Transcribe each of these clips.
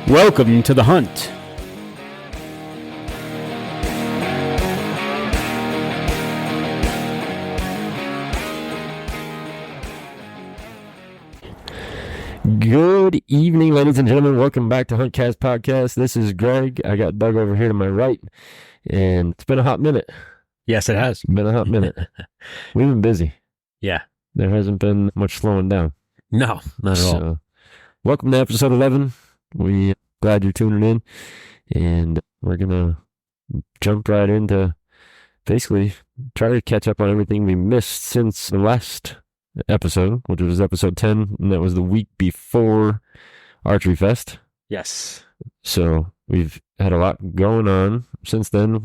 Welcome to the hunt. Good evening, ladies and gentlemen. Welcome back to HuntCast Podcast. This is Greg. I got Doug over here to my right, and it's been a hot minute. Yes, it has. Been a hot minute. We've been busy. Yeah. There hasn't been much slowing down. No, not at all. Welcome to episode 11. We're glad you're tuning in, and we're going to jump right into basically try to catch up on everything we missed since the last episode, which was episode 10, and that was the week before Archery Fest. Yes. So we've had a lot going on since then.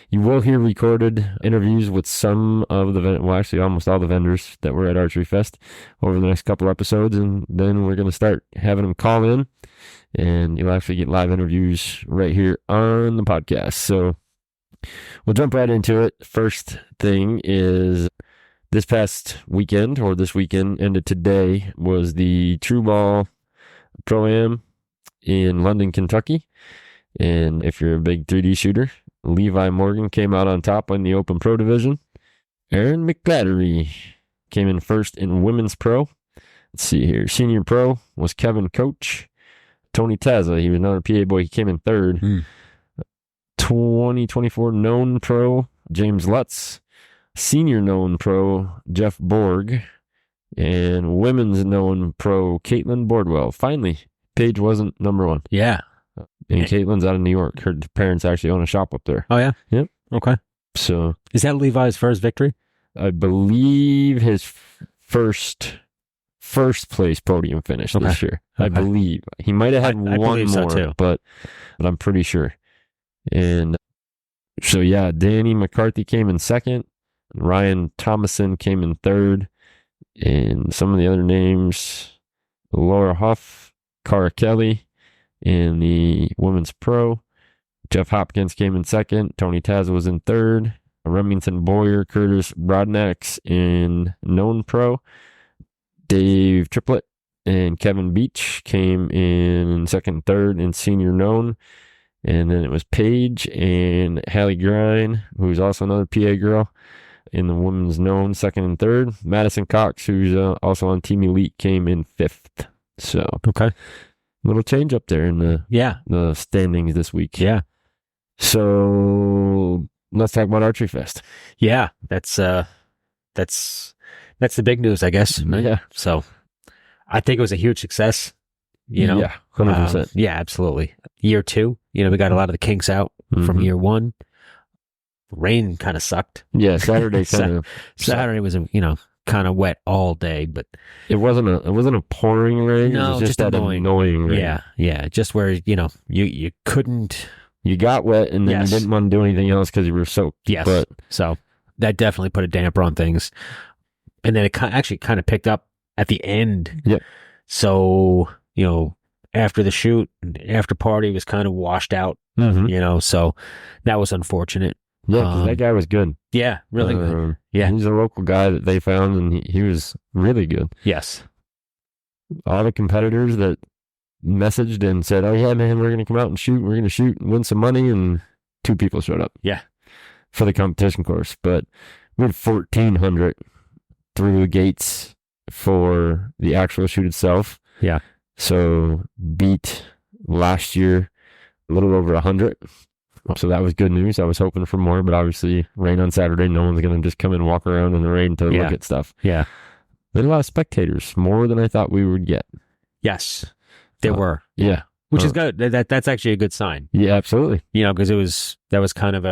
You will hear recorded interviews with some of actually almost all the vendors that were at Archery Fest over the next couple episodes, and then we're going to start having them call in, and you'll actually get live interviews right here on the podcast. So we'll jump right into it. First thing is this past weekend, or this weekend ended today, was the True Ball Pro-Am in London, Kentucky. And if you're a big 3D shooter, Levi Morgan came out on top in the Open Pro division. Aaron McClattery came in first in Women's Pro. Let's see here. Senior Pro was Kevin Coach. Tony Tazza, he was another PA boy. He came in third. 2024 Known Pro, James Lutz. Senior Known Pro, Jeff Borg. And Women's Known Pro, Caitlin Bordwell. Finally, Paige wasn't number one. Yeah. And Caitlin's out of New York. Her parents actually own a shop up there. Oh, yeah? Yep. Okay. So, is that Levi's first victory? I believe his first place podium finish this year. Okay. I believe. He might have had one so more, too. but I'm pretty sure. And so, yeah, Danny McCarthy came in second. Ryan Thomason came in third. And some of the other names, Laura Huff, Cara Kelly in the Women's Pro. Jeff Hopkins came in second. Tony Taz was in third. Remington Boyer, Curtis Broadnax in Known Pro. Dave Triplett and Kevin Beach came in second and third in Senior Known. And then it was Paige and Hallie Grine, who's also another PA girl, in the Women's Known, second and third. Madison Cox, who's also on Team Elite, came in fifth. So, okay. Little change up there in the standings this week. Yeah. So let's talk about Archery Fest. Yeah. That's the big news, I guess. Right? Yeah. So I think it was a huge success. You know? Yeah, 100%. Yeah, absolutely. Year two, we got a lot of the kinks out from year one. Rain kind of sucked. Yeah, Saturday Saturday was kind of wet all day, but it wasn't a pouring rain. No, it was just that annoying rain. Yeah, just where you couldn't. You got wet, and then you didn't want to do anything else because you were soaked. Yes, but so that definitely put a damper on things, and then it actually kind of picked up at the end. Yep. So after the shoot, after party was kind of washed out. So that was unfortunate. Yeah, because that guy was good. Yeah, really good. Yeah. He's a local guy that they found, and he was really good. Yes. All the competitors that messaged and said, oh, yeah, man, we're going to come out and shoot. We're going to shoot and win some money, and 2 people showed up. Yeah. For the competition course. But we had 1,400 through the gates for the actual shoot itself. Yeah. So beat last year a little over 100. So that was good news. I was hoping for more, but obviously rain on Saturday. No one's going to just come and walk around in the rain to look at stuff. Yeah. There were a lot of spectators, more than I thought we would get. Yes, there were. Yeah. Which is good. That's actually a good sign. Yeah, absolutely. Because it was kind of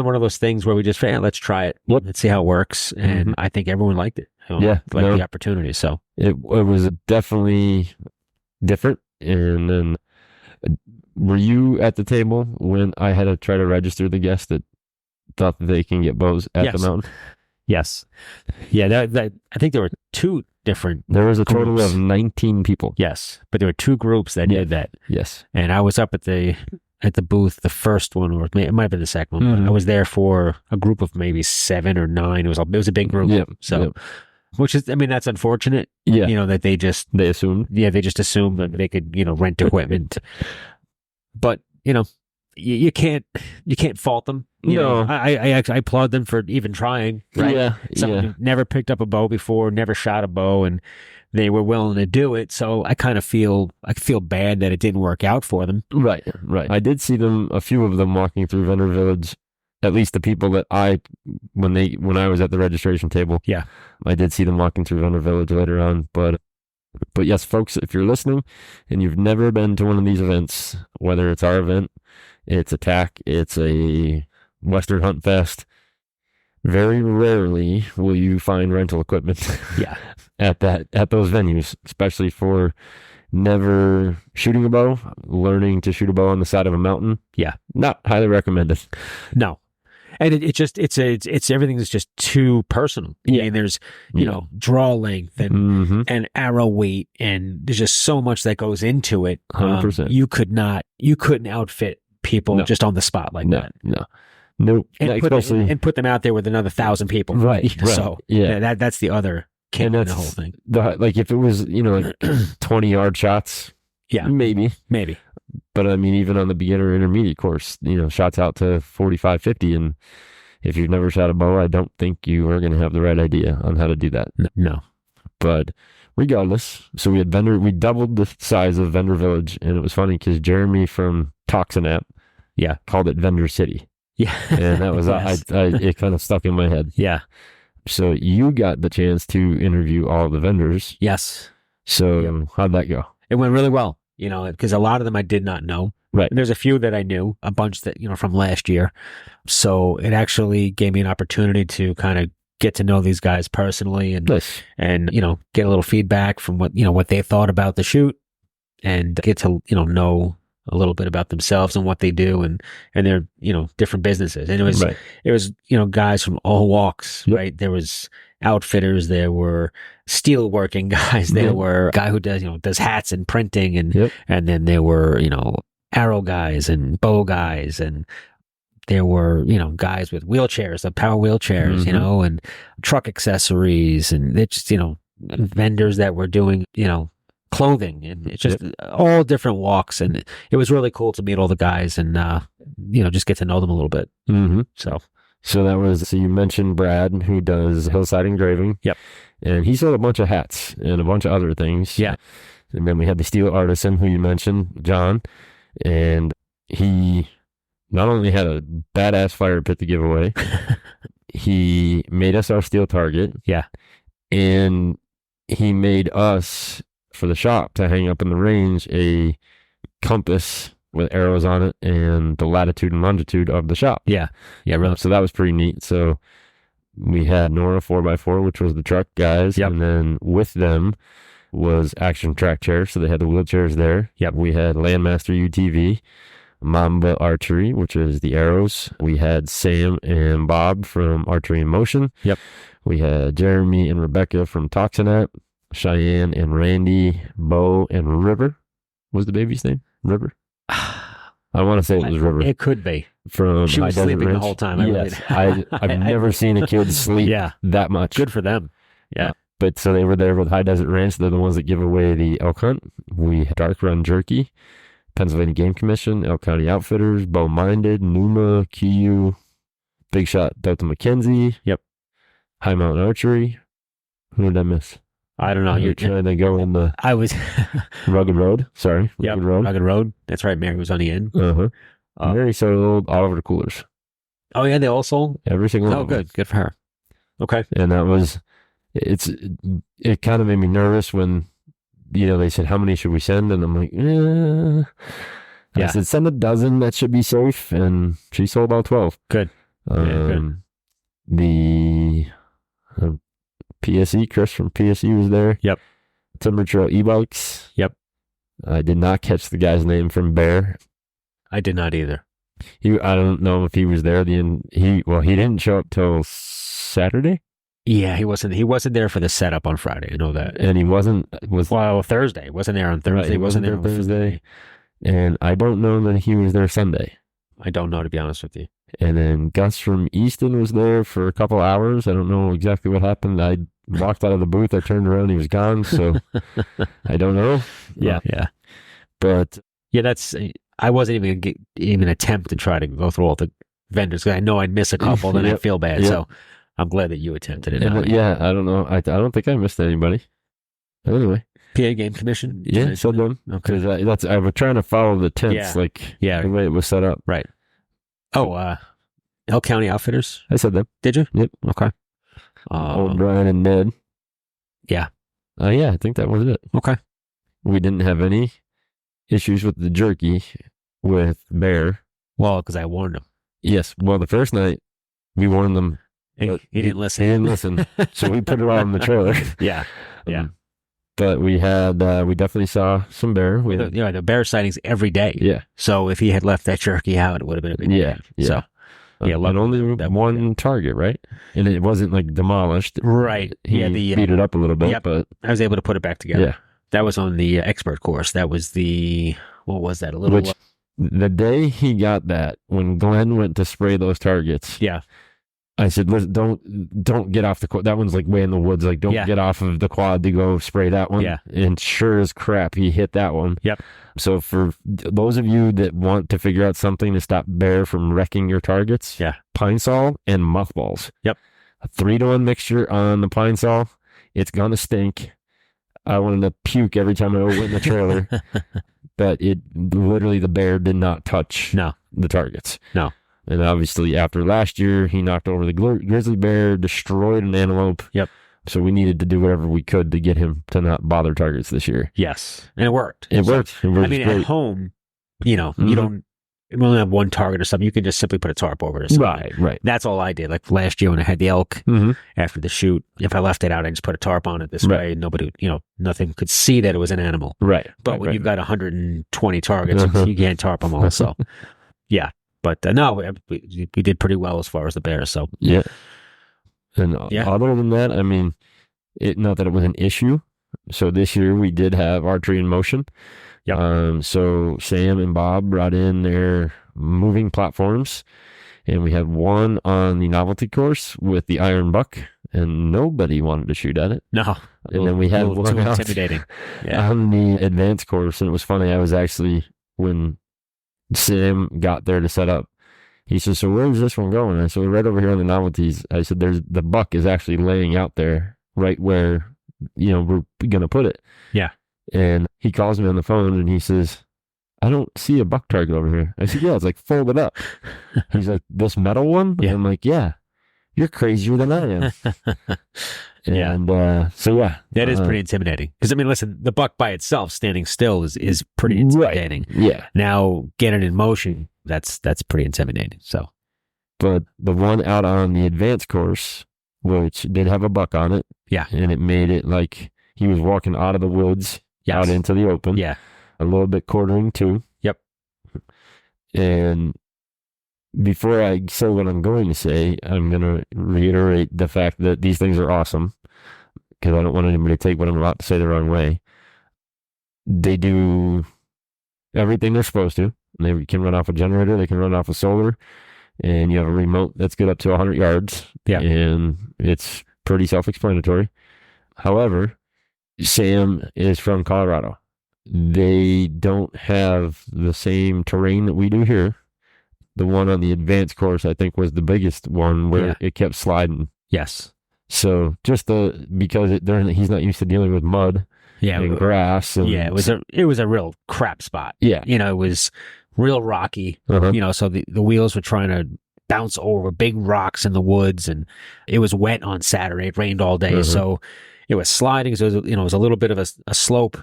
one of those things where we just, let's try it. Let's see how it works. And I think everyone liked it. The opportunity. So it was definitely different. And then were you at the table when I had to try to register the guests that thought that they can get bows at the mountain? Yes. Yeah, I think there were 2 different There was a total groups. of 19 people. Yes, but there were 2 groups that did that. Yes. And I was up at the booth, the first one, or it might have been the second one. I was there for a group of maybe 7 or 9. It was a big group. Yep. So which is, I mean, that's unfortunate. Yeah. You know, that they assumed that they could, you know, rent equipment. But, you know, you can't fault them. You know, I applaud them for even trying. Right? Yeah. Someone who never picked up a bow before, never shot a bow, and they were willing to do it. So I kind of feel bad that it didn't work out for them. Right. I did see a few of them walking through Vendor Village. At least the people that when I was at the registration table. Yeah. I did see them walking through Vendor Village later on. But yes, folks, if you're listening and you've never been to one of these events, whether it's our event, it's Attack, it's a Western Hunt Fest, very rarely will you find rental equipment. Yeah. at those venues, especially for never shooting a bow, learning to shoot a bow on the side of a mountain. Yeah. Not highly recommended. No. And it's everything is just too personal. Yeah. I mean, there's, you know, draw length and arrow weight, and there's just so much that goes into it. 100%. You couldn't outfit people just on the spot like that. No. And put them out there with another 1,000 people. Right. So that's the other kick in the whole thing. Like if it was, you know, like 20-yard shots. Yeah. Maybe. But I mean, even on the beginner intermediate course, you know, shots out to 45, 50. And if you've never shot a bow, I don't think you are going to have the right idea on how to do that. No. But regardless, so we doubled the size of Vendor Village. And it was funny because Jeremy from Toxinat called it Vendor City. Yeah. And that was, yes. it kind of stuck in my head. Yeah. So you got the chance to interview all the vendors. Yes. So how'd that go? It went really well, you know, because a lot of them I did not know. Right. And there's a few that I knew, a bunch that, you know, from last year. So it actually gave me an opportunity to kind of get to know these guys personally and, you know, get a little feedback from what they thought about the shoot, and get to, you know a little bit about themselves and what they do and their, you know, different businesses. And it was, you know, guys from all walks, right? There was outfitters, there were steel working guys, there were a guy who does hats and printing, and then there were, you know, arrow guys and bow guys, and there were, you know, guys with wheelchairs, the power wheelchairs, you know, and truck accessories, and it's just, you know, vendors that were doing, you know, clothing, and it's just all different walks, and it was really cool to meet all the guys and you know, just get to know them a little bit. So that was, so you mentioned Brad, who does hillside engraving. Yep. And he sold a bunch of hats and a bunch of other things. Yeah. And then we had the steel artisan, who you mentioned, John, and he not only had a badass fire pit to give away, he made us our steel target. Yeah. And he made us, for the shop to hang up in the range, a compass with arrows on it and the latitude and longitude of the shop. Yeah. Really. So that was pretty neat. So we had Nora 4x4, which was the truck guys. Yep. And then with them was Action Track Chair. So they had the wheelchairs there. Yep. We had Landmaster UTV, Mamba Archery, which is the arrows. We had Sam and Bob from Archery in Motion. Yep. We had Jeremy and Rebecca from Toxinat, Cheyenne and Randy, Bo and River. Was the baby's name River? I want to say it was River. It could be. From she was High sleeping Desert the whole time. Yes, I've never seen a kid sleep that much. Good for them. Yeah. But so they were there with High Desert Ranch. They're the ones that give away the elk hunt. We had Dark Run Jerky, Pennsylvania Game Commission, Elk County Outfitters, Bow Minded, Numa, KU, Big Shot Delta McKenzie. Yep. High Mountain Archery. Who did I miss? I don't know. You're trying to go in the Rugged Road. Sorry. Rugged Road. That's right. Mary was on the end. Mary sold all of her coolers. Oh, yeah. They all sold? Every single one. Oh, good. Good for her. Okay. And that was, it kind of made me nervous when, you know, they said, how many should we send? And I'm like, I said, send a dozen. That should be safe. And she sold all 12. Good. Good. The PSE, Chris from PSE was there. Yep. Timber Trail e-bikes. Yep. I did not catch the guy's name from Bear. I did not either. I don't know if he was there. He didn't show up till Saturday. Yeah, he wasn't there for the setup on Friday. I know that. And he wasn't Thursday. He wasn't there on Thursday. Right, he wasn't there on Thursday. And I don't know that he was there Sunday. I don't know, to be honest with you. And then Gus from Easton was there for a couple hours. I don't know exactly what happened. walked out of the booth. I turned around, he was gone. So I don't know. Yeah. But yeah, I wasn't even even attempt to try to go through all the vendors because I know I'd miss a couple, then I'd feel bad. So I'm glad that you attempted it. Yeah, I don't know. I don't think I missed anybody. Anyway. PA Game Commission? Yeah, so them. Because I was trying to follow the tents, the way it was set up. Right. Oh, Elk County Outfitters? I said them. Did you? Yep. Okay. Old Brian and Ned. Yeah. Yeah, I think that was it. Okay. We didn't have any issues with the jerky with Bear. Well, because I warned him. Yes. Well, the first night, we warned them. He didn't listen. He didn't listen. So we put it on the trailer. Yeah. But we definitely saw some bear. The bear sightings every day. Yeah. So if he had left that jerky out, it would have been a big deal. So, and only one target, right? And it wasn't like demolished. Right. He beat it up a little bit, but I was able to put it back together. Yeah. That was on the expert course. That was what was that? The day he got that, when Glenn went to spray those targets. Yeah. I said, listen, don't get off the quad. That one's like way in the woods. Like, don't get off of the quad to go spray that one. Yeah. And sure as crap, he hit that one. Yep. So for those of you that want to figure out something to stop bear from wrecking your targets, Pine Sol and mothballs. Yep. A 3-to-1 mixture on the Pine Sol. It's going to stink. I wanted to puke every time I went in the trailer. But literally the bear did not touch the targets. No. And obviously, after last year, he knocked over the grizzly bear, destroyed an antelope. Yep. So we needed to do whatever we could to get him to not bother targets this year. Yes. And it worked. It worked. I mean, great. At home, you only have one target or something. You can just simply put a tarp over it. Right. That's all I did. Like last year when I had the elk after the shoot, if I left it out, I just put a tarp on it this way. Nobody, nothing could see that it was an animal. Right. But when you've got 120 targets, you can't tarp them all. So, yeah. But no, we did pretty well as far as the bears. So yeah, and other than that, I mean, not that it was an issue. So this year we did have archery in motion. Yeah. So Sam and Bob brought in their moving platforms, and we had one on the novelty course with the iron buck, and nobody wanted to shoot at it. No. And then we had one too intimidating. On the advanced course, and it was funny. I was actually when Sam got there to set up. He said, so where's this one going? I said, right over here on the novelties. I said, the buck is actually laying out there right where, we're going to put it. Yeah. And he calls me on the phone and he says, I don't see a buck target over here. I said, yeah, it's like folded up. He's like, this metal one? Yeah. I'm like, yeah, you're crazier than I am. And that is pretty intimidating. Because I mean, listen, the buck by itself standing still is pretty intimidating. Right. Yeah. Now get it in motion, that's pretty intimidating. So, but the one out on the advanced course, which did have a buck on it, and it made it like he was walking out of the woods out into the open, a little bit quartering too. Yep. And before I say what I'm going to say, I'm going to reiterate the fact that these things are awesome because I don't want anybody to take what I'm about to say the wrong way. They do everything they're supposed to. They can run off a generator. They can run off a solar. And you have a remote that's good up to 100 yards. Yeah. And it's pretty self-explanatory. However, Sam is from Colorado. They don't have the same terrain that we do here. The one on the advanced course, I think, was the biggest one where it kept sliding. Yes. So just because he's not used to dealing with mud and grass. And it was a real crap spot. Yeah. It was real rocky. So the wheels were trying to bounce over big rocks in the woods, and it was wet on Saturday. It rained all day. So it was sliding. So it was a little bit of a slope.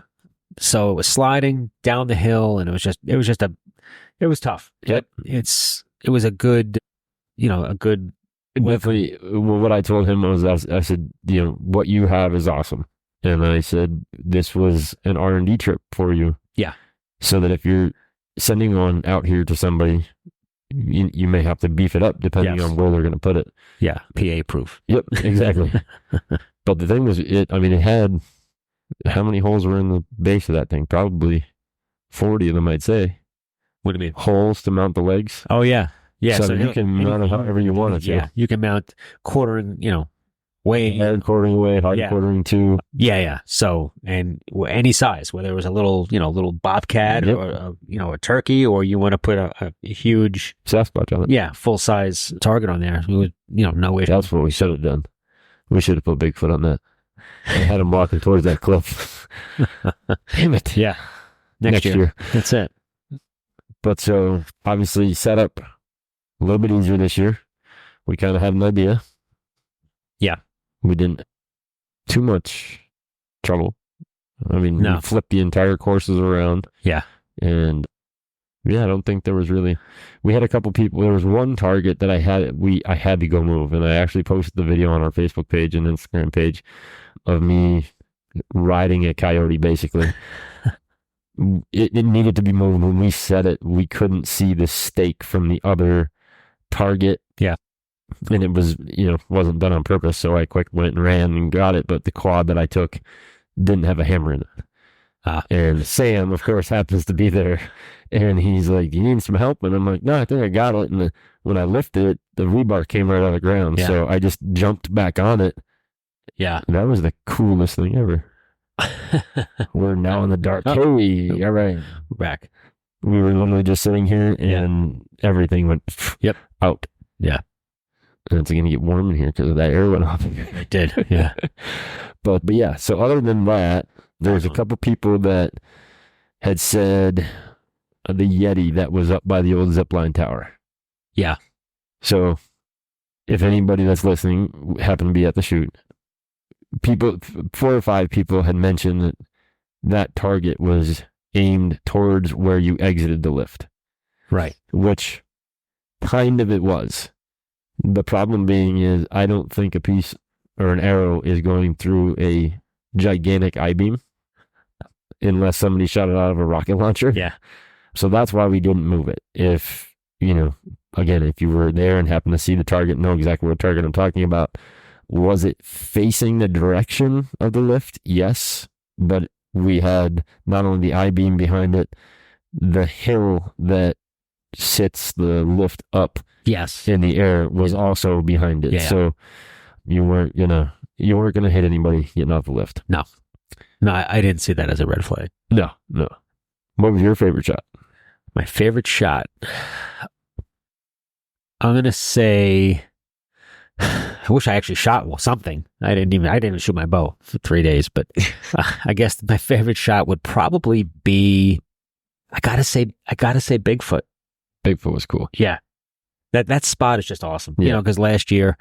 So it was sliding down the hill, and it was tough. Yep. It was a good. Definitely. Well, what I told him was, I said, what you have is awesome. And I said, this was an R&D trip for you. Yeah. So that if you're sending one out here to somebody, you may have to beef it up depending on where they're going to put it. Yeah. PA proof. Yep, exactly. But the thing was, it had, how many holes were in the base of that thing? Probably 40 of them, I'd say. What do you mean? Holes to mount the legs. Oh, yeah. Yeah. So you can mount it however you want it to. Yeah. You can mount quartering, way hand quartering away, hard quartering too. Yeah. So, and any size, whether it was a little, little bobcat or a turkey, or you want to put a huge Sasquatch on it. Yeah, full size target on there. It was, no issue. That's what we should have done. We should have put Bigfoot on that. I had him walking towards that cliff. Damn it. Yeah. Next year. That's it. But so obviously set up a little bit easier this year. We kind of had an idea. Yeah. We didn't too much trouble. I mean, we flipped the entire courses around. Yeah. And I don't think there was really, we had a couple people, there was one target that I had to go move. And I actually posted the video on our Facebook page and Instagram page of me riding a coyote, basically. It needed to be moved. When we set it, we couldn't see the stake from the other target. Yeah. And it was, wasn't done on purpose. So I quick went and ran and got it. But the quad that I took didn't have a hammer in it. And Sam, of course, happens to be there. And he's like, "You need some help?" And I'm like, "No, I think I got it." And when I lifted it, the rebar came right out of the ground. Yeah. So I just jumped back on it. Yeah. And that was the coolest thing ever. We're now in the dark. Hey, all right. We're back. We were literally just sitting here and everything went out. Yeah. And it's going to get warm in here because that air went off. It did. Yeah. But yeah, so other than that, there was a couple people that had said the Yeti that was up by the old zipline tower. Yeah. So if anybody that's listening happened to be at the shoot, 4 or 5 people had mentioned that target was aimed towards where you exited the lift. Right. Which kind of it was. The problem being is I don't think a piece or an arrow is going through a gigantic I-beam unless somebody shot it out of a rocket launcher. Yeah. So that's why we didn't move it. If, again, if you were there and happened to see the target, know exactly what target I'm talking about, was it facing the direction of the lift? Yes. But we had not only the I-beam behind it, the hill that sits the lift up in the air was also behind it. Yeah. So you weren't gonna hit anybody getting off the lift. No, I didn't see that as a red flag. No. What was your favorite shot? My favorite shot, I'm gonna say, I wish I actually shot something. I didn't even shoot my bow for 3 days, but I guess my favorite shot would probably be, I gotta say Bigfoot. Bigfoot was cool. Yeah. That spot is just awesome. Yeah. Because last year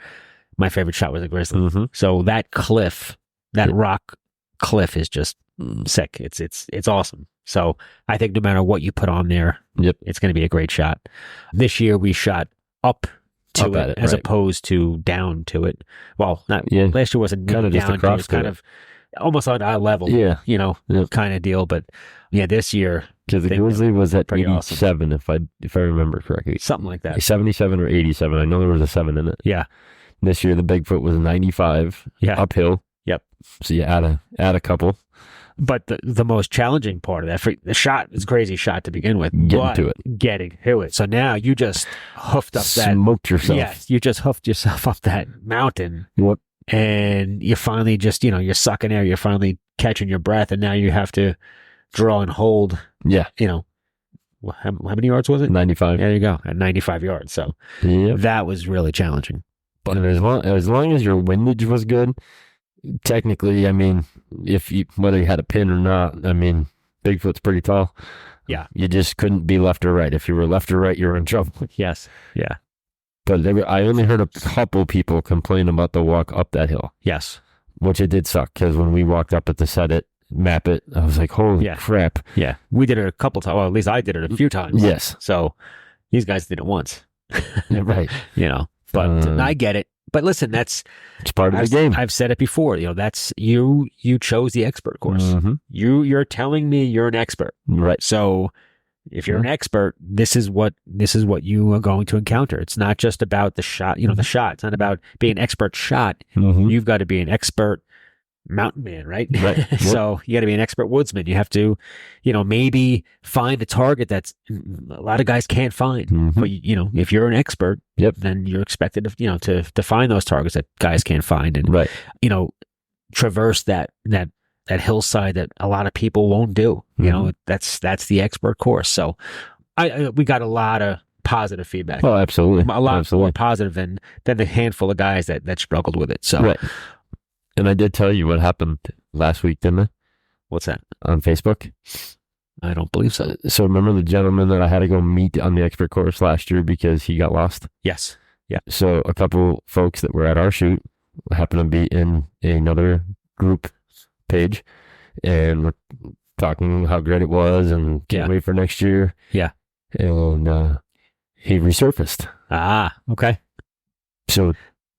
my favorite shot was a grizzly. Mm-hmm. So that cliff, rock cliff is just sick. It's awesome. So I think no matter what you put on there, it's going to be a great shot. This year we shot up to it as opposed to down to it. Well, last year wasn't kind of down just across, it was kind of almost on our level. Yeah. Kind of deal. But yeah, this year, because the grizzly was at 87, awesome. if I remember correctly. Something like that. 77 or 87. I know there was a 7 in it. Yeah. This year the Bigfoot was 95 uphill. Yep. So you add a couple. But the most challenging part of that, the shot is a crazy shot to begin with. Getting to it. So now you just hoofed up smoked yourself. Yes, you just hoofed yourself up that mountain. Yep. And you finally just, you're sucking air. You're finally catching your breath. And now you have to draw and hold. Yeah. How many yards was it? 95. There you go. At 95 yards. So that was really challenging. But as long as your windage was good, technically, I mean, whether you had a pin or not, I mean, Bigfoot's pretty tall. Yeah. You just couldn't be left or right. If you were left or right, you were in trouble. Yes. Yeah. But I only heard a couple people complain about the walk up that hill. Yes. Which it did suck, because when we walked up it to set it, map it, I was like, holy crap. Yeah. We did it a couple times. Well, at least I did it a few times. Yes. So these guys did it once. Right. But I get it. But listen, it's part of the game. I've said it before. that's you chose the expert course. Mm-hmm. You're telling me you're an expert. Right. So if you're an expert, this is what you are going to encounter. It's not just about the shot, the shot. It's not about being an expert shot. Mm-hmm. You've got to be an expert mountain man, right? Right. Yep. So you got to be an expert woodsman. You have to, maybe find a target that's a lot of guys can't find. Mhm. But if you're an expert, Yep. then you're expected to, to find those targets that guys can't find, and Right. traverse that hillside that a lot of people won't do. Mhm. That's the expert course. So we got a lot of positive feedback. Oh, absolutely. A lot Absolutely. more positive than the handful of guys that struggled with it. So Right. And I did tell you what happened last week, didn't I? what's that? On Facebook. I don't believe so. So remember the gentleman that I had to go meet on the expert course last year because he got lost? Yes. Yeah. So a couple folks that were at our shoot happened to be in another group page, and we're talking how great it was and can't wait for next year. Yeah. And he resurfaced. Ah, okay. So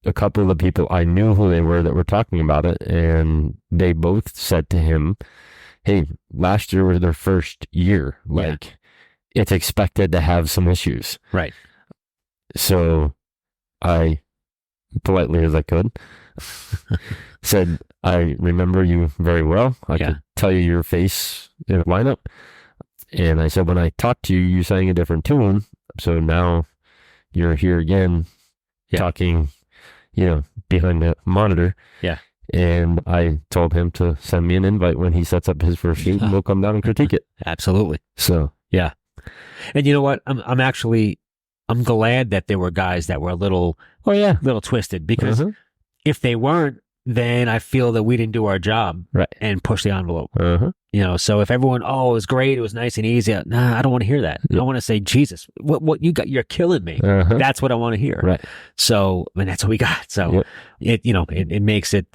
a couple of the people, I knew who they were that were talking about it, and they both said to him, hey, last year was their first year. Like, it's expected to have some issues. Right. So I, politely as I could, said, I remember you very well. I could tell you your face in a lineup. And I said, when I talked to you, you sang a different tune. So now you're here again talking, behind the monitor. Yeah. And I told him to send me an invite when he sets up his first shoot, and we'll come down and critique it. Absolutely. So, yeah. And you know what? I'm glad that there were guys that were a little twisted, because if they weren't, then I feel that we didn't do our job and push the envelope. So if everyone, it was great, it was nice and easy. Nah, I don't want to hear that. I want to say, Jesus, what you got? You're killing me. That's what I want to hear. Right. So, and that's what we got. So it makes it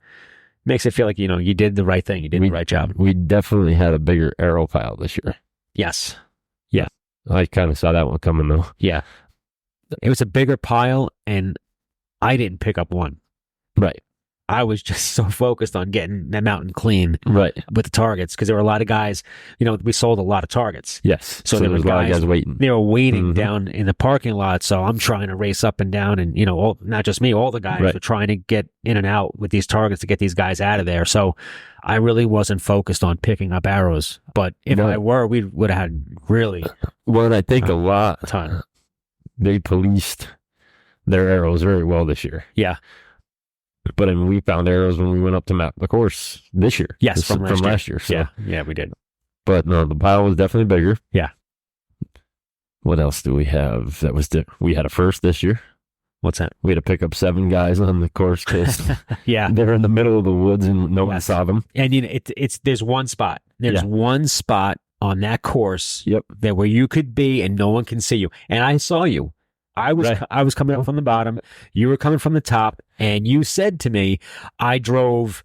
feel like, you did the right thing. You did the right job. We definitely had a bigger arrow pile this year. Yes. Yeah. I kind of saw that one coming though. Yeah. It was a bigger pile, and I didn't pick up one. Right. I was just so focused on getting that mountain clean with the targets, because there were a lot of guys, we sold a lot of targets. Yes. So there was a lot of guys waiting. They were waiting down in the parking lot. So I'm trying to race up and down, and, not just me, all the guys were trying to get in and out with these targets to get these guys out of there. So I really wasn't focused on picking up arrows. But if I were, we would have had really and I think a ton. They policed their arrows very well this year. Yeah. But we found arrows when we went up to map the course this year. Yes, from last year. So. Yeah, we did. But no, the pile was definitely bigger. Yeah. What else do we have? We had a first this year. What's that? We had to pick up 7 guys on the course because they're in the middle of the woods and no one saw them. And there's one spot. There's one spot on that course that where you could be and no one can see you. And I saw you. I was coming up from the bottom. You were coming from the top, and you said to me, I drove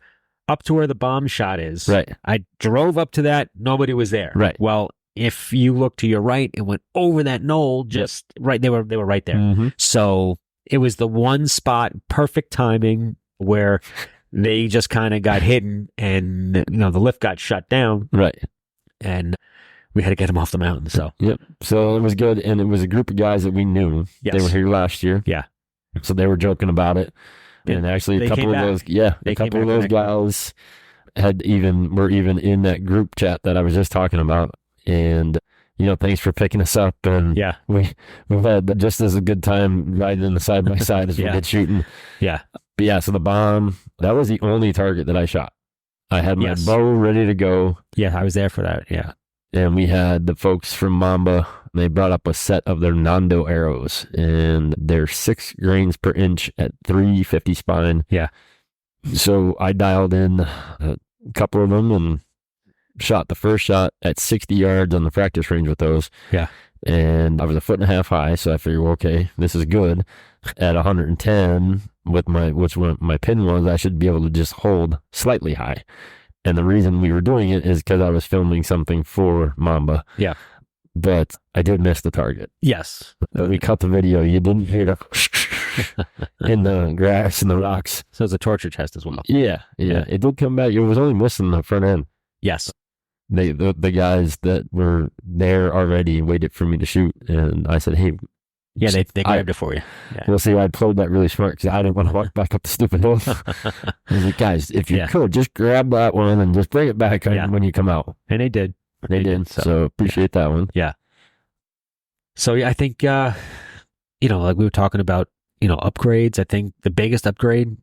up to where the bomb shot is. Right. I drove up to that. Nobody was there. Right. Well, if you look to your right and went over that knoll, just right, they were right there. Mm-hmm. So it was the one spot, perfect timing, where they just kind of got hidden, and the lift got shut down. Right. And we had to get them off the mountain. So so it was good, and it was a group of guys that we knew. Yes. They were here last year. Yeah. So they were joking about it, and actually a couple of those, guys were even in that group chat that I was just talking about, and thanks for picking us up, and we've had just as a good time riding in the side by side as we did shooting. Yeah. But so the bomb, that was the only target that I shot. I had my bow ready to go. Yeah, I was there for that. Yeah. And we had the folks from Mamba. They brought up a set of their Nando arrows, and they're 6 grains per inch at 350 spine. Yeah. So I dialed in a couple of them and shot the first shot at 60 yards on the practice range with those. Yeah. And I was 1.5 feet high, so I figured, well, okay, this is good. At 110 with my pin was, I should be able to just hold slightly high. And the reason we were doing it is because I was filming something for Mamba. Yeah. But I did miss the target. Yes. We cut the video. You didn't hear the in the grass and the rocks. So it's a torture test as well. Yeah. It did come back. It was only missing the front end. Yes. The guys that were there already waited for me to shoot. And I said, hey, Yeah, they grabbed it for you. Yeah. We'll see. I played that really smart because I didn't want to walk back up the stupid hill. I was like, guys, if you could, just grab that one and just bring it back when you come out. And they did. They did. So appreciate that one. Yeah. So I think, like we were talking about, upgrades. I think the biggest upgrade,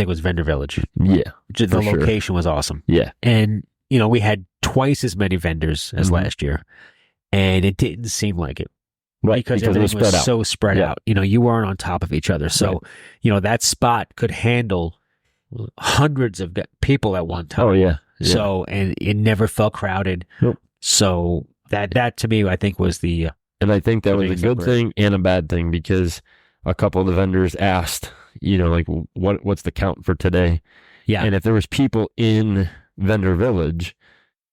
was Vendor Village. Yeah. The location was awesome. Yeah. And, we had twice as many vendors as last year, and it didn't seem like it. Right. Because everything was so spread out. You weren't on top of each other. So, that spot could handle hundreds of people at one time. Oh, yeah. So, and it never felt crowded. Nope. So that to me, I think was the... And I think that was a good thing and a bad thing because a couple of the vendors asked, like, what's the count for today? Yeah. And if there was people in Vendor Village,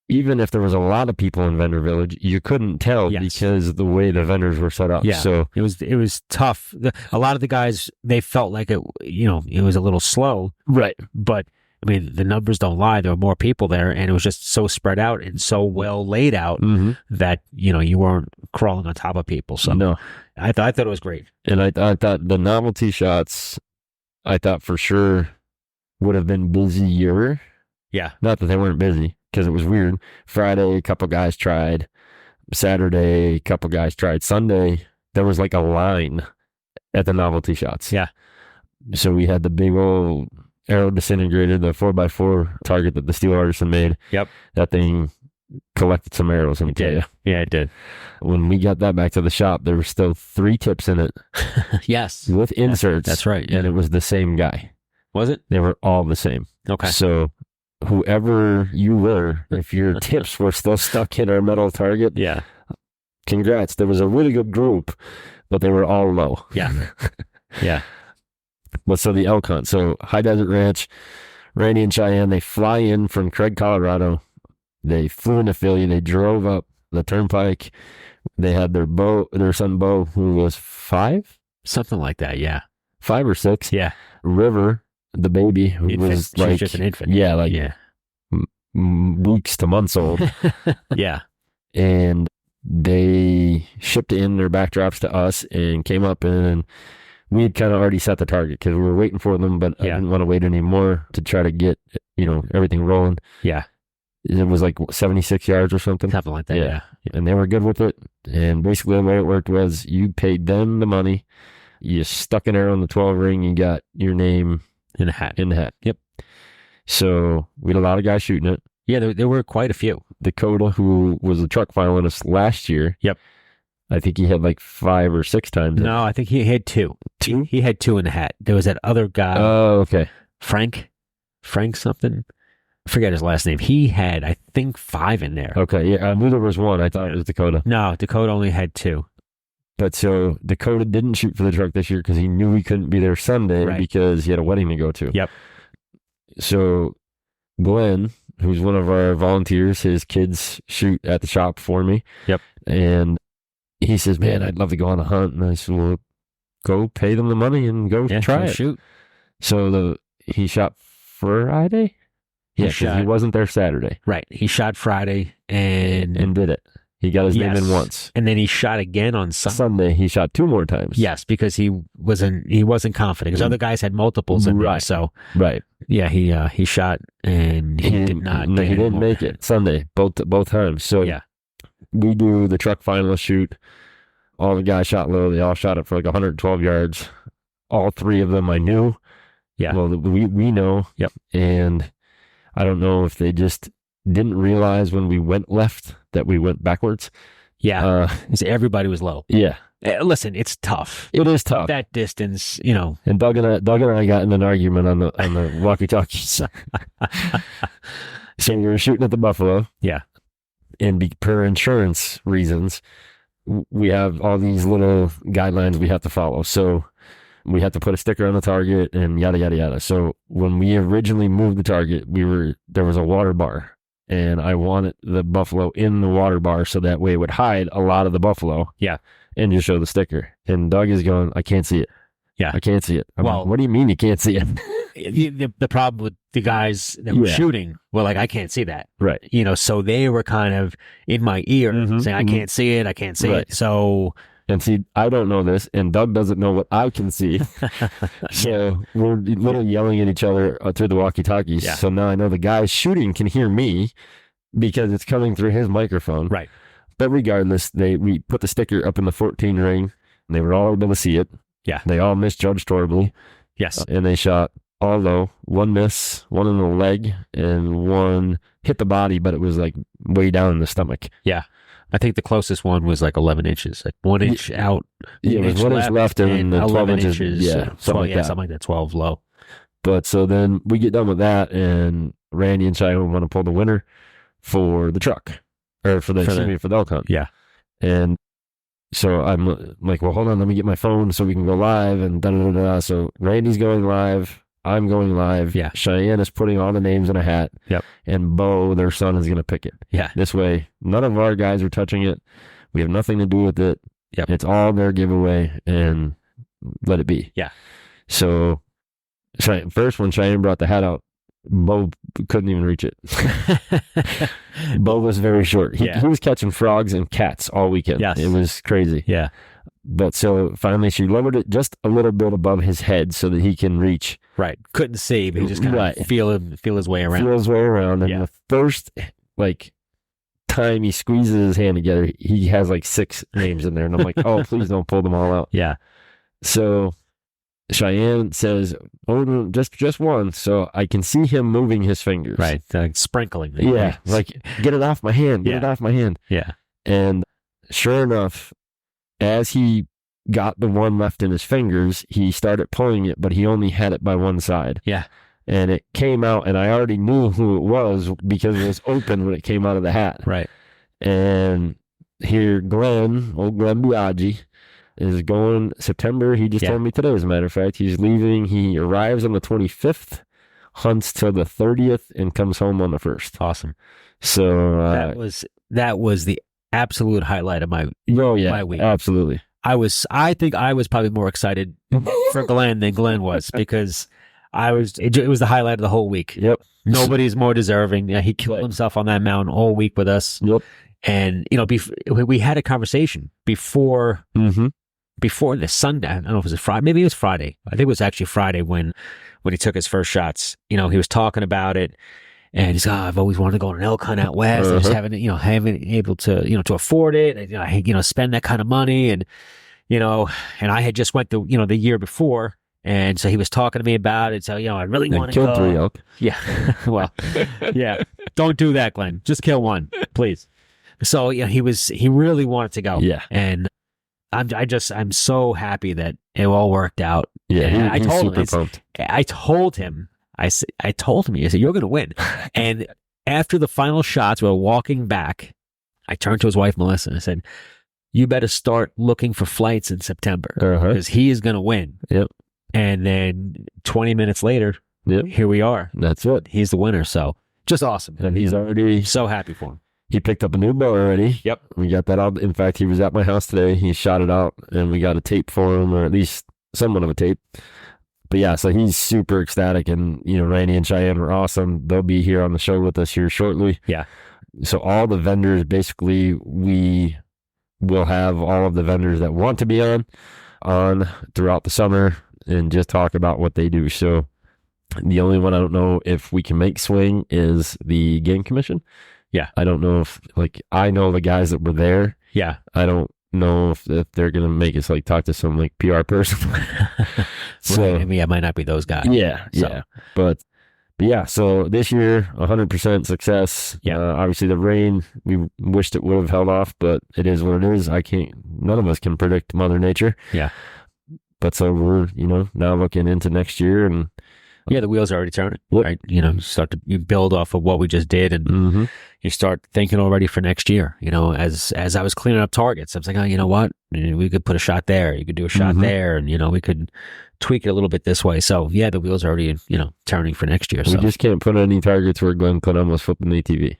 even if there was a lot of people in Vendor Village, you couldn't tell because of the way the vendors were set up. Yeah. So it was tough. A lot of the guys, they felt like it was a little slow. Right. But the numbers don't lie. There were more people there, and it was just so spread out and so well laid out that, you weren't crawling on top of people. So no, I thought it was great. And I thought the novelty shots, I thought for sure would have been busier. Yeah. Not that they weren't busy, because it was weird. Friday, a couple guys tried. Saturday, a couple guys tried. Sunday, there was like a line at the novelty shots. Yeah. So we had the big old arrow disintegrator, the 4x4 target that the steel artisan made. Yep. That thing collected some arrows. It did. Yeah, it did. When we got that back to the shop, there were still 3 tips in it. Yes. With inserts. That's right. Yeah. And it was the same guy. Was it? They were all the same. Okay. So whoever you were, if your tips were still stuck in our metal target, congrats. There was a really good group, but they were all low. Yeah. Yeah. But so the elk hunt. So High Desert Ranch, Randy and Cheyenne, they fly in from Craig, Colorado. They flew into Philly. They drove up the turnpike. They had their son Bo, who was 5? Something like that, yeah. 5 or 6. Yeah. River, the baby, who was like... just an infant. Yeah, like weeks to months old. Yeah. And they shipped in their backdrops to us and came up, and we had kind of already set the target because we were waiting for them, but I didn't want to wait anymore to try to get, everything rolling. Yeah. It was like 76 yards or something. Something like that, yeah. And they were good with it. And basically the way it worked was you paid them the money, you stuck an arrow in the 12 ring, you got your name in the hat. Yep. So we had a lot of guys shooting it. Yeah, there were quite a few. Dakota, who was a truck finalist last year. Yep. I think he had like 5 or 6 times. No, I think he had 2. 2? He had 2 in the hat. There was that other guy. Oh, okay. Frank something. I forget his last name. He had, I think, 5 in there. Okay, yeah. I knew there was 1. I thought it was Dakota. No, Dakota only had 2. But so Dakota didn't shoot for the truck this year because he knew he couldn't be there Sunday because he had a wedding to go to. Yep. So Glenn, who's one of our volunteers, his kids shoot at the shop for me. Yep. And he says, man, I'd love to go on a hunt. And I said, well, go pay them the money and go try it. Shoot. So he shot Friday? Yeah, because he wasn't there Saturday. Right. He shot Friday and did it. He got his name in once. And then he shot again on Sunday. He shot 2 more times. Yes, because he wasn't confident because other guys had multiples in there. So yeah, he shot and he did not. No, he didn't make it Sunday both times. So we do the truck finalist shoot. All the guys shot low. They all shot it for like 112 yards. All 3 of them I knew. Yeah. Well, we know. Yep. And I don't know if they just didn't realize when we went left that we went backwards. Yeah. Everybody was low. Yeah. Listen, it's tough. It is tough. That distance, And Doug and I got in an argument on the walkie-talkies. So we were shooting at the buffalo. Yeah. And per insurance reasons, we have all these little guidelines we have to follow. So we had to put a sticker on the target and yada, yada, yada. So when we originally moved the target, there was a water bar. And I wanted the buffalo in the water bar so that way it would hide a lot of the buffalo. Yeah. And just show the sticker. And Doug is going, I can't see it. Yeah. I can't see it. Like, what do you mean you can't see it? The problem with the guys that were shooting were like, I can't see that. Right. So they were kind of in my ear saying, I can't see it. I can't see it. So And see, I don't know this, and Doug doesn't know what I can see. So we're literally yelling at each other through the walkie-talkies. Yeah. So now I know the guy shooting can hear me because it's coming through his microphone. Right. But regardless, we put the sticker up in the 14 ring, and they were all able to see it. Yeah. They all misjudged horribly. Yes. And they shot all low. One miss, one in the leg, and one hit the body, but it was like way down in the stomach. Yeah. I think the closest one was like 11 inches, like 1 inch out. Yeah, it was 1 inch left and then 12 inches. Yeah, something like that. 12 low. But so then we get done with that, and Randy and Cheyenne want to pull the winner for the truck, or for the elk hunt. Yeah. And so I'm like, well, hold on, let me get my phone so we can go live, and da-da-da-da. So Randy's going live. I'm going live. Yeah. Cheyenne is putting all the names in a hat. Yep. And Bo, their son, is going to pick it. Yeah. This way, none of our guys are touching it. We have nothing to do with it. Yep. It's all their giveaway, and let it be. Yeah. So first, when Cheyenne brought the hat out, Bo couldn't even reach it. Bo was very short. He was catching frogs and cats all weekend. Yes. It was crazy. Yeah. But so finally she lowered it just a little bit above his head so that he can reach. Right. Couldn't see, but he just kind of feel his way around. Feel his way around. And the first time he squeezes his hand together, he has like 6 names in there. And I'm like, oh, please don't pull them all out. Yeah. So Cheyenne says, oh, no, just one. So I can see him moving his fingers. Right. Sprinkling. Yeah. Like, get it off my hand. Get it off my hand. Yeah. And sure enough, as he got the one left in his fingers, he started pulling it, but he only had it by one side. Yeah. And it came out, and I already knew who it was because it was open when it came out of the hat. Right. And here, old Glenn Biaggi, is going September. He just told me today, as a matter of fact. He's leaving. He arrives on the 25th, hunts till the 30th, and comes home on the 1st. Awesome. So that was the absolute highlight of my week. Absolutely. I think I was probably more excited for Glenn than Glenn was, because it was the highlight of the whole week. Yep. Nobody's more deserving. He killed himself on that mountain all week with us. Yep. And we had a conversation before the Sunday. I don't know if it was Friday. Maybe it was Friday. I think it was actually Friday when he took his first shots. He was talking about it. And he's, I've always wanted to go on an elk hunt out west. I just haven't able to, to afford it. And, spend that kind of money. And, and I had just went the year before. And so he was talking to me about it. So, I really want to go. Killed 3 elk. Yeah. Well, yeah. Don't do that, Glenn. Just kill one, please. So, he really wanted to go. Yeah. And I'm so happy that it all worked out. Yeah. I told him, pumped. I told him, I said, you're going to win. And after the final shots, we were walking back. I turned to his wife, Melissa, and I said, you better start looking for flights in September, because he is going to win. Yep. And then 20 minutes later, here we are. That's it. He's the winner. So just awesome. And he's already so happy for him. He picked up a new bow already. Yep. We got that out. In fact, he was at my house today. He shot it out, and we got a tape for him, or at least somewhat of a tape. But yeah, so he's super ecstatic, and Randy and Cheyenne were awesome. They'll be here on the show with us here shortly. Yeah. So all the vendors, basically, we will have all of the vendors that want to be on throughout the summer and just talk about what they do. So the only one I don't know if we can make swing is the Game Commission. Yeah. I don't know if, I know the guys that were there. Yeah. I don't know if they're going to make us talk to some PR person. So right. It might not be those guys. Yeah. So. Yeah. But yeah, so this year, 100% success. Yeah. Obviously the rain, we wished it would have held off, but it is what it is. None of us can predict Mother Nature. Yeah. But so we're, now looking into next year, and the wheels are already turning, right? You build off of what we just did, and you start thinking already for next year. As I was cleaning up targets, I was like, oh, you know what? We could put a shot there. You could do a shot there, and we could tweak it a little bit this way. So yeah, the wheels are already turning for next year. We just can't put any targets where Glenn could almost flip an ATV.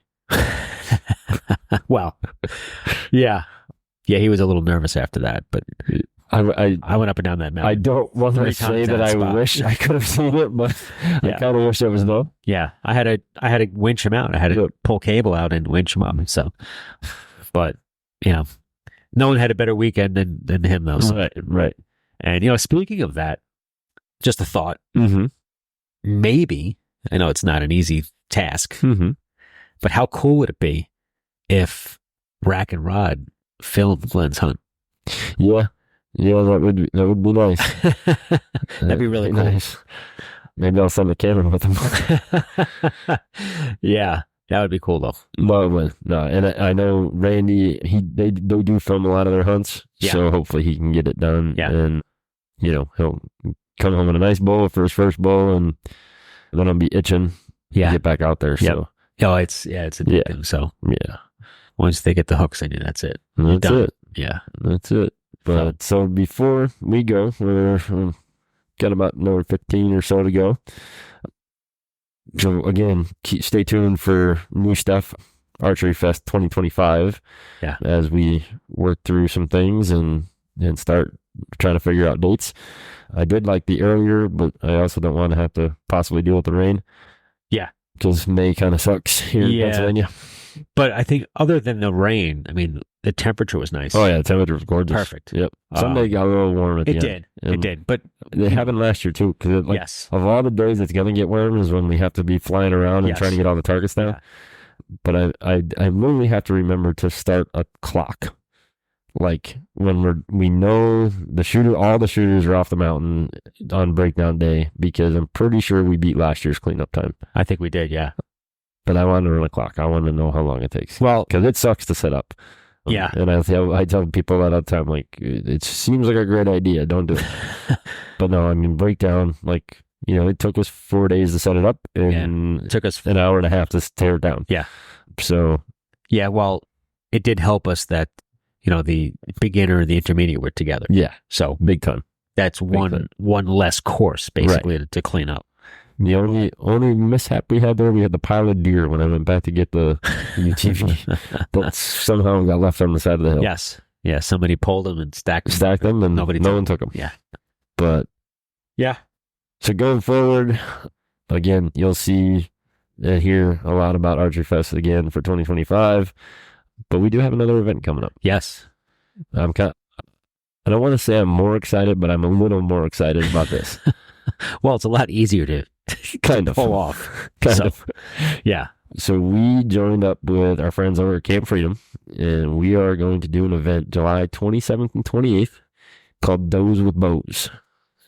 Well, yeah, he was a little nervous after that, but. I went up and down that mountain. I don't want to say that I wish I could have seen it, but I kind of wish I was there. Yeah, I had to winch him out. I had to pull cable out and winch him up. So, but No one had a better weekend than him, though. So. Right. And, speaking of that, just a thought. Mm-hmm. Maybe, I know it's not an easy task, Mm-hmm. but how cool would it be if Rack and Rod filmed Glenn's hunt? Yeah, that would be nice. That'd be really cool. Nice. Maybe I'll send a camera with them. Yeah, that would be cool though. No, and I know Randy. They do film a lot of their hunts, so hopefully he can get it done. Yeah. And he'll come home with a nice bow for his first bow, and then I'll be itching to get back out there. So it's addictive. So once they get the hooks in you, that's it. That's it. Yeah, that's it. But so before we go, we're got about another 15 or so to go. So again, stay tuned for new stuff. Archery Fest 2025. Yeah. As we work through some things and start trying to figure out dates. I did like the earlier, but I also don't want to have to possibly deal with the rain. Yeah. Because May kind of sucks here in Pennsylvania. But I think other than the rain, I mean, the temperature was nice. Oh, yeah. The temperature was gorgeous. Perfect. Yep. Sunday got a little warm at the end. It did. But it happened last year, too. Because of all the days it's going to get warm is when we have to be flying around and trying to get all the targets down. Yeah. But I literally have to remember to start a clock. Like when we know all the shooters are off the mountain on breakdown day, because I'm pretty sure we beat last year's cleanup time. I think we did, yeah. But I want to run a clock. I want to know how long it takes. Well, because it sucks to set up. Yeah. And I tell people that all the time, like, it seems like a great idea. Don't do it. But no, I mean, breakdown, like, it took us 4 days to set it up, and it took us an hour and a half to tear it down. Yeah. So. Yeah, well, it did help us that, the beginner and the intermediate were together. Yeah. So big time. That's one less course, basically, to clean up. The only mishap we had there, we had the pile of deer when I went back to get the UTV. But somehow got left on the side of the hill. Yes. Yeah, somebody pulled them and stacked them, and no one took them. Yeah. But yeah. So going forward, again, you'll see and hear a lot about Archery Fest again for 2025. But we do have another event coming up. Yes. I don't want to say I'm more excited, but I'm a little more excited about this. Well, it's a lot easier to pull off. Kind of. Yeah. So we joined up with our friends over at Camp Freedom, and we are going to do an event July 27th and 28th called Does with Bows.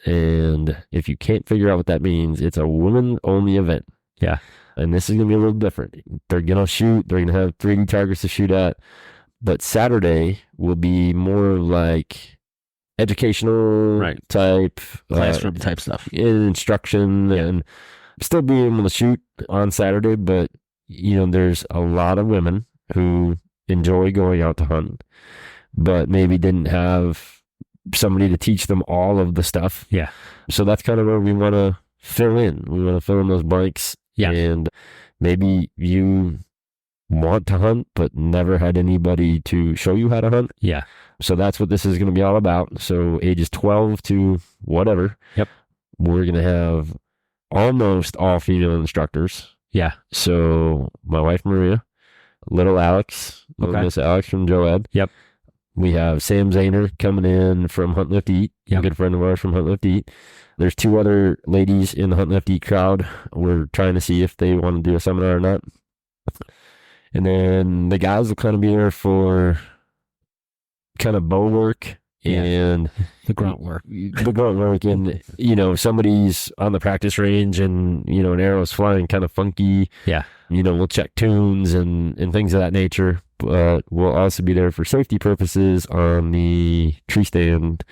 And if you can't figure out what that means, it's a women-only event. Yeah. And this is going to be a little different. They're going to shoot. They're going to have 3D targets to shoot at. But Saturday will be more like educational type. Classroom type stuff. Instruction and still being able to shoot on Saturday. But, there's a lot of women who enjoy going out to hunt, but maybe didn't have somebody to teach them all of the stuff. Yeah. So that's kind of where we want to fill in. We want to fill in those blanks. Yeah. And maybe you want to hunt, but never had anybody to show you how to hunt. Yeah. So that's what this is going to be all about. So ages 12 to whatever. Yep. We're going to have almost all female instructors. Yeah. So my wife, Maria, little Alex, Miss Alex from Joab. Yep. We have Sam Zahner coming in from Hunt Lift Eat, a good friend of ours from Hunt Lift Eat. There's 2 other ladies in the Hunt Lift Eat crowd. We're trying to see if they want to do a seminar or not. And then the guys will kind of be there for kind of bow work and the grunt work. And, somebody's on the practice range and, an arrow's flying kind of funky. Yeah. We'll check tunes and things of that nature. But we'll also be there for safety purposes on the tree stand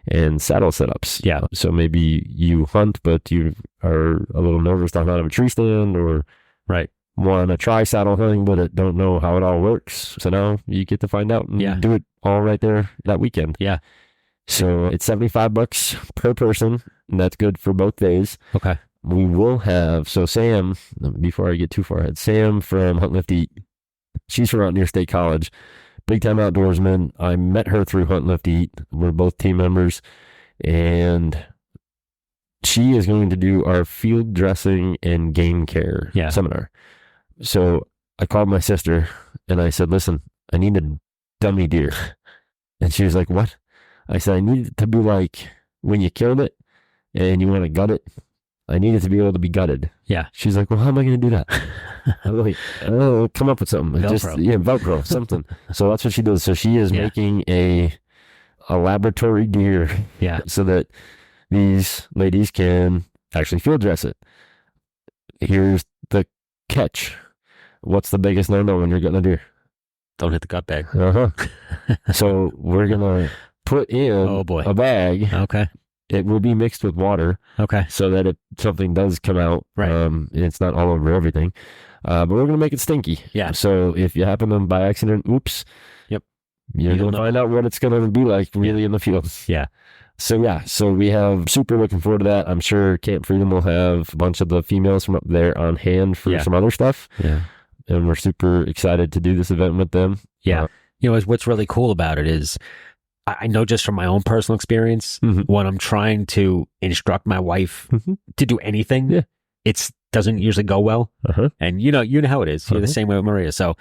and saddle setups. Yeah. So maybe you hunt, but you are a little nervous to hunt out of a tree stand, or want to try saddle hunting, but don't know how it all works. So now you get to find out and do it all right there that weekend. Yeah. So it's $75 per person, and that's good for both days. Okay. We will have, so Sam, before I get too far ahead, Sam from Hunt Lift Eat, she's from out near State College, big time outdoorsman. I met her through Hunt Lift Eat. We're both team members, and she is going to do our field dressing and game care seminar. So I called my sister and I said, listen, I need a dummy deer. And she was like, what? I said, I need it to be like when you killed it and you want to gut it. I need it to be able to be gutted. Yeah. She's like, well, how am I going to do that? I'm like, oh, come up with something. Velcro, something. So that's what she does. So she is making a laboratory deer. Yeah. So that these ladies can actually field dress it. Here's the catch. What's the biggest no-no when you're gutting a deer? Don't hit the gut bag. So we're going to put in a bag. Okay. It will be mixed with water. Okay. So that if something does come out, it's not all over everything. But we're going to make it stinky. Yeah. So if you happen to, by accident, oops. Yep. You're going to find out what it's going to be like really in the field. Yeah. So we have super looking forward to that. I'm sure Camp Freedom will have a bunch of the females from up there on hand for some other stuff. Yeah. And we're super excited to do this event with them. Yeah. What's really cool about it is I know just from my own personal experience, when I'm trying to instruct my wife to do anything, it doesn't usually go well. And you know how it is. You're the same way with Maria. So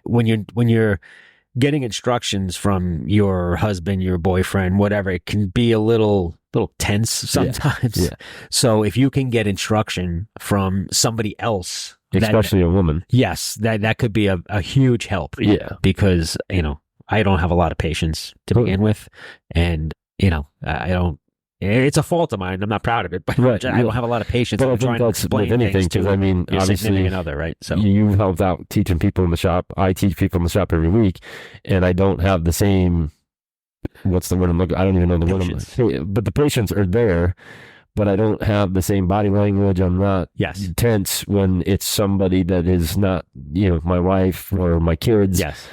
when you're getting instructions from your husband, your boyfriend, whatever, it can be a little tense sometimes. Yeah. So if you can get instruction from somebody else, especially a woman, yes, that could be a huge help. Yeah, because I don't have a lot of patience to begin with, and I don't. It's a fault of mine. I'm not proud of it, but I don't have a lot of patience. But I think that's with anything, because I mean, obviously, significant other, right? So you helped out teaching people in the shop. I teach people in the shop every week, and I don't have the same. What's the word I'm looking? I don't even know the word. But the patients are there, but I don't have the same body language. I'm not tense when it's somebody that is not, my wife or my kids. Yes.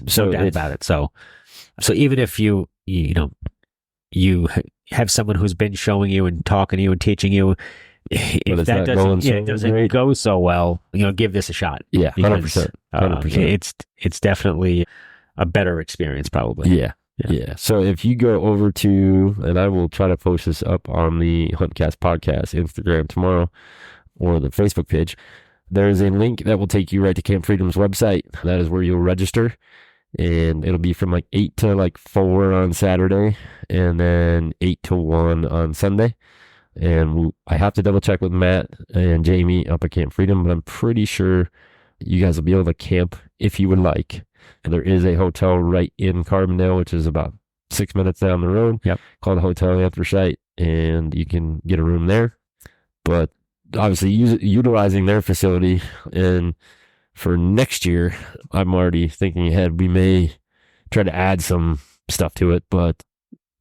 So no doubt about it. So even if you have someone who's been showing you and talking to you and teaching you, if that doesn't go so well, give this a shot. Yeah, 100%. 100%. It's definitely a better experience, probably. Yeah. So if you go over to, and I will try to post this up on the HuntCast Podcast Instagram tomorrow or the Facebook page, there's a link that will take you right to Camp Freedom's website. That is where you'll register. And it'll be from like 8 to like 4 on Saturday, and then 8 to 1 on Sunday. And I have to double check with Matt and Jamie up at Camp Freedom, but I'm pretty sure you guys will be able to camp if you would like. And there is a hotel right in Carbondale, which is about 6 minutes down the road, called Hotel Anthracite, and you can get a room there. But obviously, utilizing their facility, and for next year, I'm already thinking ahead. We may try to add some stuff to it, but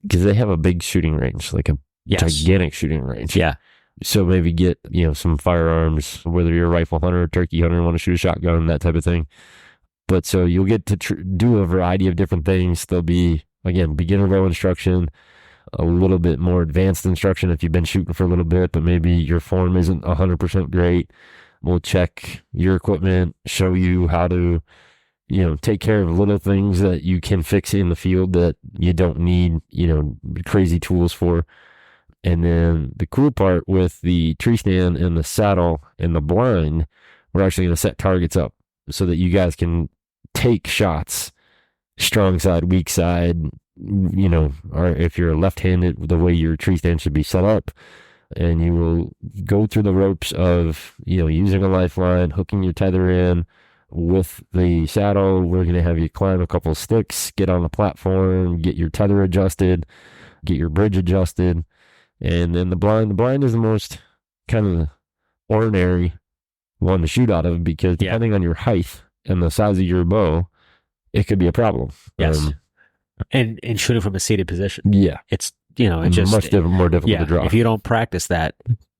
because they have a big shooting range, like a gigantic shooting range. Yeah. So maybe get, some firearms, whether you're a rifle hunter, turkey hunter, want to shoot a shotgun, that type of thing. But so you'll get to do a variety of different things. There'll be, again, beginner level instruction, a little bit more advanced instruction if you've been shooting for a little bit, but maybe your form isn't 100% great. We'll check your equipment, show you how to, take care of little things that you can fix in the field that you don't need, crazy tools for. And then the cool part with the tree stand and the saddle and the blind, we're actually going to set targets up so that you guys can take shots, strong side, weak side, or if you're left-handed, the way your tree stand should be set up. And you will go through the ropes of, using a lifeline, hooking your tether in with the saddle. We're going to have you climb a couple of sticks, get on the platform, get your tether adjusted, get your bridge adjusted. And then the blind is the most kind of ordinary one to shoot out of, because depending on your height and the size of your bow, it could be a problem. Yes. And shooting from a seated position. Yeah. It's, it's just much more difficult to draw. If you don't practice that,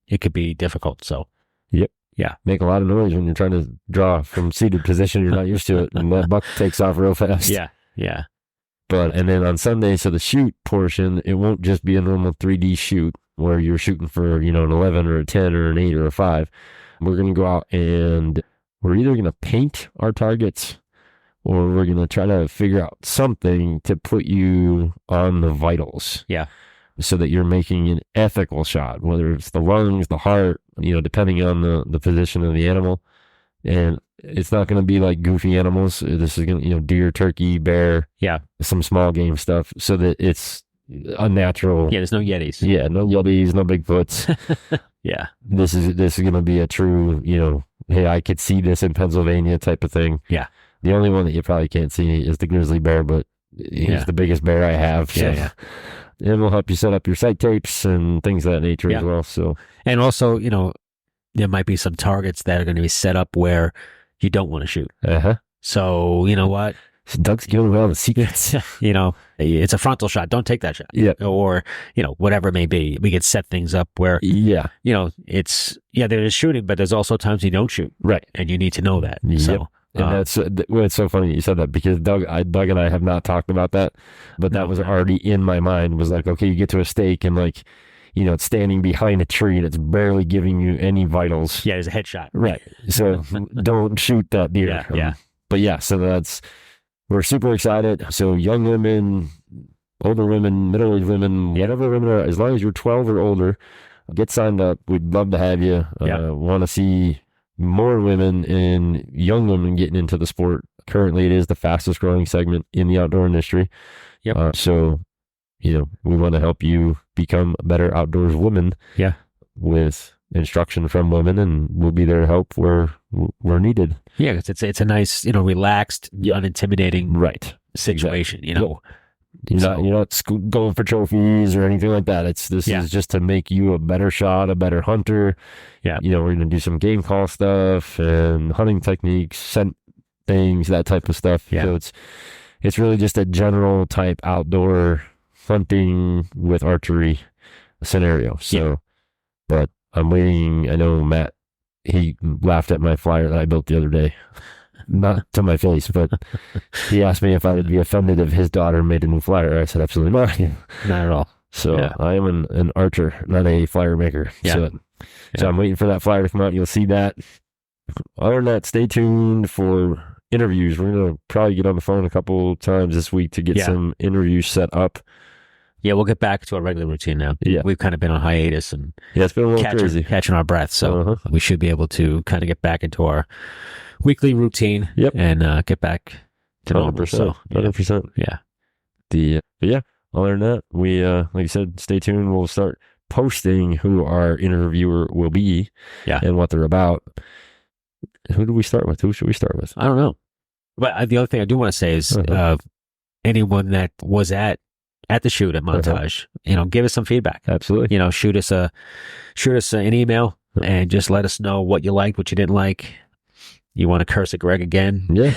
it could be difficult. So, yeah. Make a lot of noise when you're trying to draw from seated position. You're not used to it. And that buck takes off real fast. Yeah. And then on Sunday, so the shoot portion, it won't just be a normal 3D shoot where you're shooting for, an 11 or a 10 or an 8 or a 5. We're going to go out and we're either going to paint our targets, or we're going to try to figure out something to put you on the vitals. Yeah. So that you're making an ethical shot, whether it's the lungs, the heart, depending on the position of the animal. And It's not going to be like goofy animals. This is going to, deer, turkey, bear, some small game stuff, so that it's unnatural. Yeah, there's no Yetis. Yeah, no Yetis, no Bigfoots. Yeah. This is going to be a true, hey, I could see this in Pennsylvania type of thing. Yeah. The only one that you probably can't see is the grizzly bear, but he's the biggest bear I have. So. Yeah. And we'll help you set up your sight tapes and things of that nature as well. So, and also, there might be some targets that are going to be set up where you don't want to shoot. So, you know what? So Doug's giving away all the secrets. It's a frontal shot. Don't take that shot. Yeah. Or, whatever it may be. We could set things up where, it's, there's shooting, but there's also times you don't shoot. Right. And you need to know that. Yep. So, and it's so funny you said that, because Doug and I have not talked about that, but that was already in my mind. Was like, okay, you get to a stake and like, it's standing behind a tree and it's barely giving you any vitals. Yeah, there's a headshot. Right. So don't shoot that deer. But so we're super excited. So young women, older women, middle-aged women, whatever women are, as long as you're 12 or older, get signed up. We'd love to have you. Want to see more women and young women getting into the sport. Currently, it is the fastest growing segment in the outdoor industry. Yep. So, we want to help you become a better outdoors woman. Yeah. With instruction from women, and we'll be there to help where needed. Yeah, it's a nice, relaxed, unintimidating situation. Exactly. You're not going for trophies or anything like that. This is just to make you a better shot, a better hunter. Yeah. We're going to do some game call stuff and hunting techniques, scent things, that type of stuff. Yeah. So it's really just a general type outdoor hunting with archery scenario. So, but I'm waiting. I know Matt, he laughed at my flyer that I built the other day. Not to my face, but he asked me if I would be offended if his daughter made a new flyer. I said, absolutely not. Not at all. So I am an archer, not a flyer maker. Yeah. So I'm waiting for that flyer to come out. You'll see that. Other than that, stay tuned for interviews. We're going to probably get on the phone a couple times this week to get some interviews set up. Yeah, we'll get back to our regular routine now. Yeah. We've kind of been on hiatus and it's been a little crazy. Catching our breath. So we should be able to kind of get back into our weekly routine and get back to normal. 100%. Yeah. Other than that, we, like you said, stay tuned. We'll start posting who our interviewer will be and what they're about. Who do we start with? Who should we start with? I don't know. But the other thing I do want to say is anyone that was at the shoot at Montage, give us some feedback. Absolutely. Shoot us an email and just let us know what you liked, what you didn't like. You want to curse at Greg again? Yeah.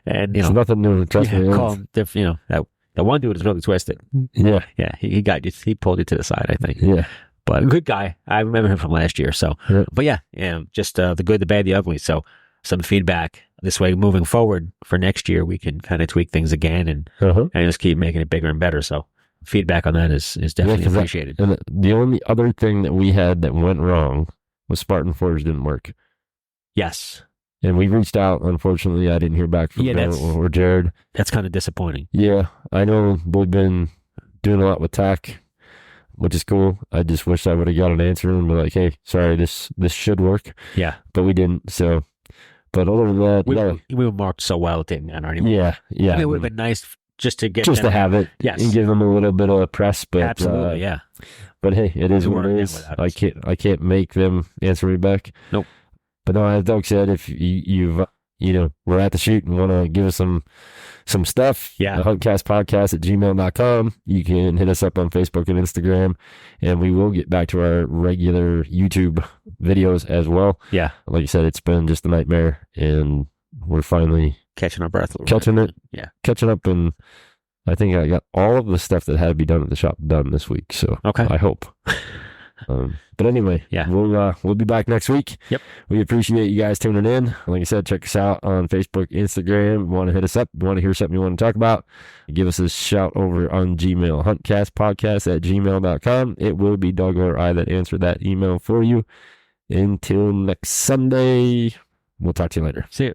And it's nothing new. Trust me. Call him. That one dude is really twisted. Yeah. Yeah. He got you. He pulled you to the side, I think. Yeah. But a good guy. I remember him from last year. So, but just the good, the bad, the ugly. So some feedback this way moving forward for next year, we can kind of tweak things again and just keep making it bigger and better. So feedback on that is definitely appreciated. And the only other thing that we had that went wrong was Spartan Forge didn't work. Yes. And we reached out. Unfortunately, I didn't hear back from Ben or Jared. That's kind of disappointing. Yeah. I know we've been doing a lot with TAC, which is cool. I just wish I would have got an answer and be like, hey, sorry, this should work. Yeah. But we didn't. So, but other than that, we were marked so well it didn't matter anymore. Yeah. Yeah. I mean, it would have been nice just to get to have it. Yes. And give them a little bit of press. But, absolutely. Yeah. But hey, it is what it is. I can't make them answer me back. Nope. But no, as Doug said, if you've we're at the shoot and want to give us some stuff, HuntCast Podcast at gmail.com. You can hit us up on Facebook and Instagram, and we will get back to our regular YouTube videos as well. Yeah. Like you said, it's been just a nightmare, and we're finally catching our breath a little bit. Catching up, and I think I got all of the stuff that had to be done at the shop done this week. So I hope. But anyway, we'll be back next week. Yep. We appreciate you guys tuning in. Like I said, check us out on Facebook, Instagram. Want to hit us up? Want to hear something you want to talk about? Give us a shout over on Gmail, HuntCast Podcast at gmail.com. It will be Doug or I that answer that email for you. Until next Sunday, we'll talk to you later. See you.